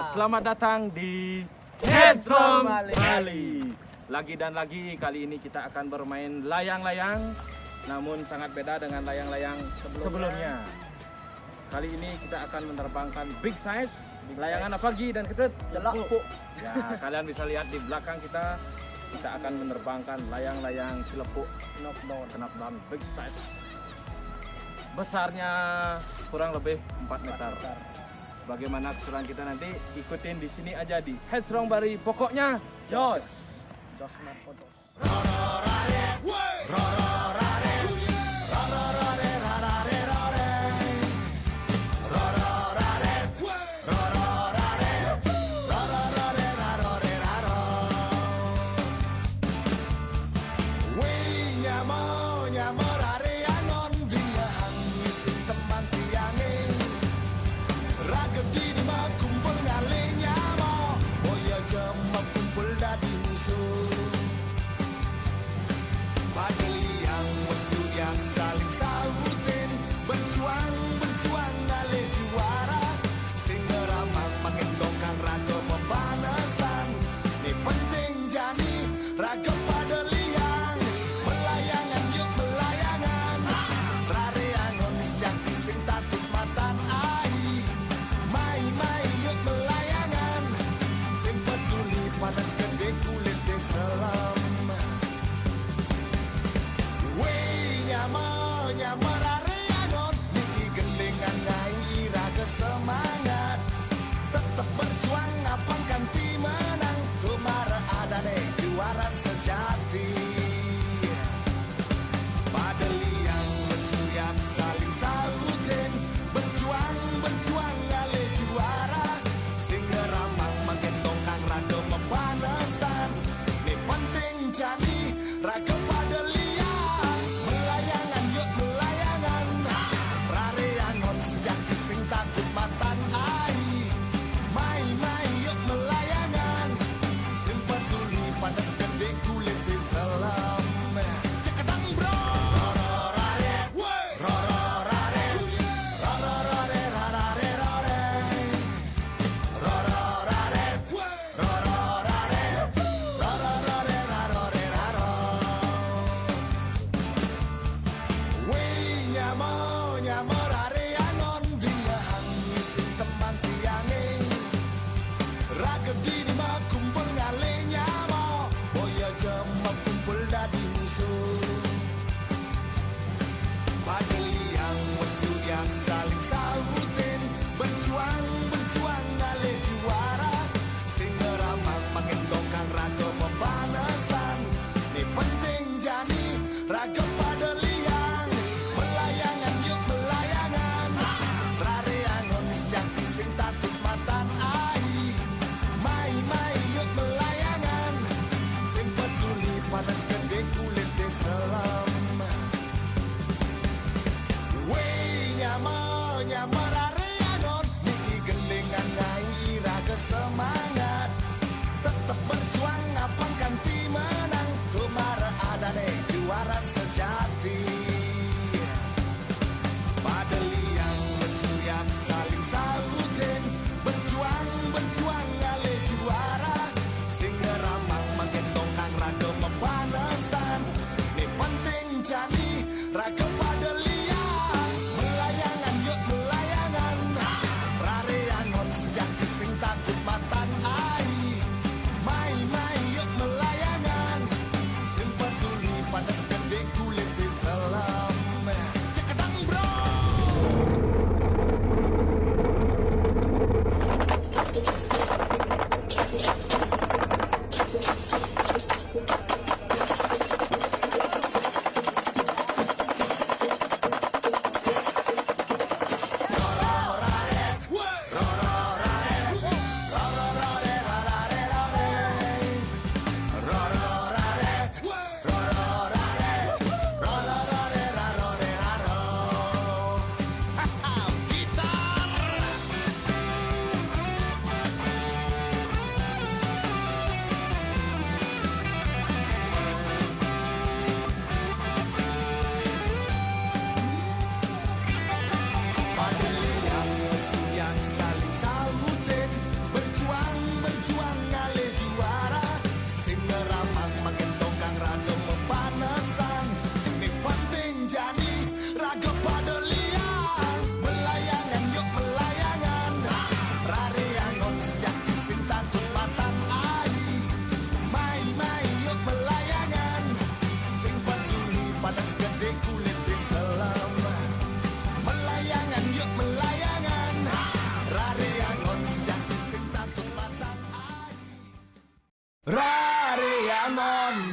Selamat datang di Headstrong Bali. Lagi dan lagi, kali ini kita akan bermain layang-layang, namun sangat beda dengan layang-layang sebelumnya. Kali ini kita akan menerbangkan big size, layangan apa Gi dan Ketut? Celak, Bu. Ya, kalian bisa lihat di belakang kita akan menerbangkan layang-layang cilepuk knockdown big size. Besarnya kurang lebih 4 meter. Bagaimana keseruan kita nanti, ikutin di sini aja di Headstrong Bali. Pokoknya jos. Jos Markotos.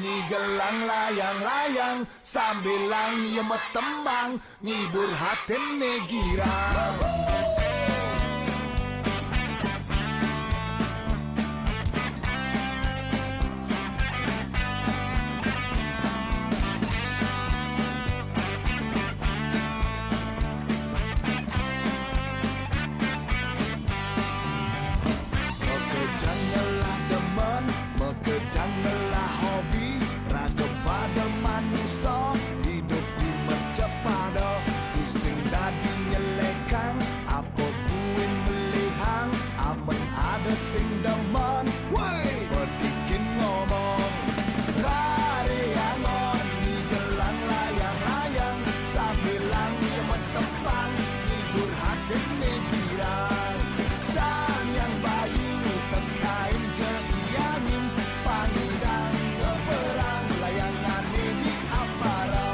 ni gelang layang-layang sambil langi metembang ngibur hati negirang. Janganlah demen, janganlah hobi, raga pada manusia, hidup di mercepada, pusing dadi nyelekang, apa buin melihang, aman ada sing demen, woi, bedikin ngomong, rare angon, ni gelang layang-layang, sambil langi metempang, hibur hati negirang, sang yang bayu, kain jeiangin pangidang ngeperang layangan di ambara.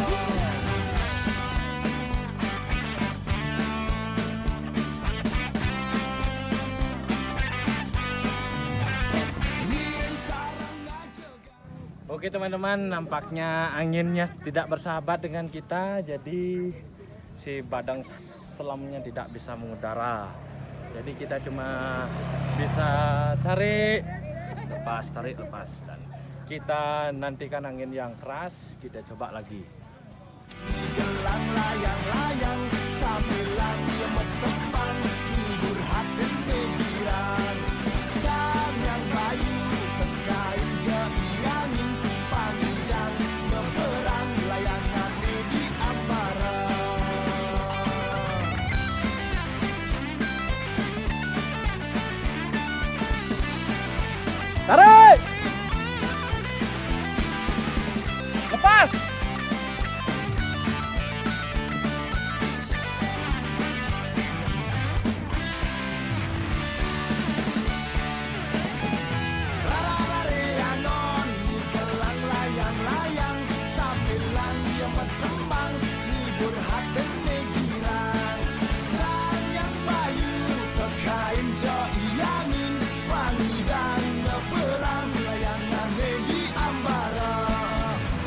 Oke teman-teman, nampaknya anginnya tidak bersahabat dengan kita, jadi si badang selamnya tidak bisa mengudara. Jadi kita cuma bisa tarik, lepas, dan kita nantikan angin yang keras, kita coba lagi. Gelang layang-layang sambil langi metempang hibur hati negirang, sang yang bayu kain jeiangin pangidang ngeperang layangan di ambara. Tarik! Lepas! Rarareangon, ni gelang layang-layang sambil langi metembang hibur hati negirang, sang yang bayu kain jeiangin pangidang ngeperang layangan di ambara.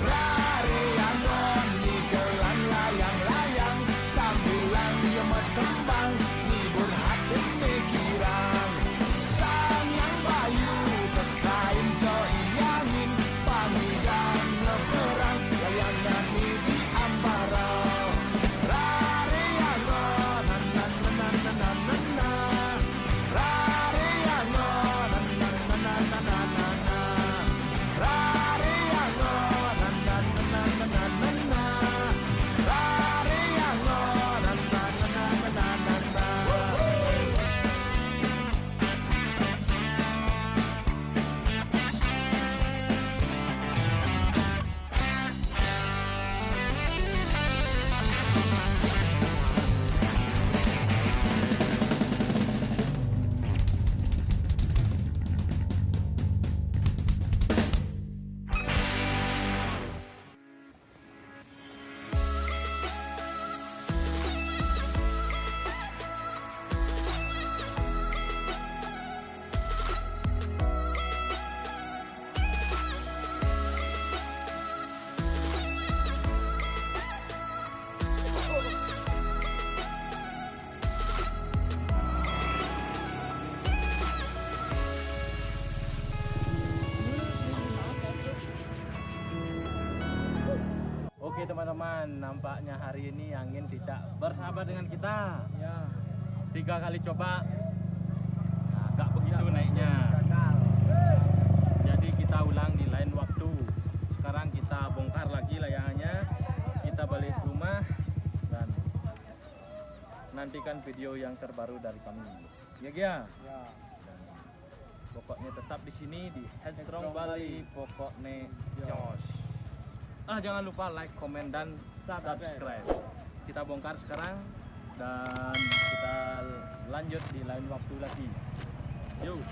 Rareangon, ni gelang layang-layang sambil langi metembang hibur hati negirang, sang yang bayu kain jeiangin pangidang ngeperang layangan di ambara. Rareangon, na-na-na-na-na-na-na. Rareangon, na-na-na-na-na-na-na. Rareangon, na-na-na-na-na-na-na. Rareangon, na-na-na-na-na-na-na. Oke teman-teman, nampaknya hari ini angin tidak bersahabat dengan kita. Ya. 3 kali coba, nah, gak begitu naiknya. Jadi kita ulang di lain waktu. Sekarang kita bongkar lagi layangannya, kita balik rumah dan nantikan video yang terbaru dari kami. Ya Gia. Ya. Pokoknya tetap di sini di Headstrong Bali, pokoknya Josh. Jangan lupa like, komen, dan subscribe. Kita bongkar sekarang dan kita lanjut di lain waktu lagi. Yuk.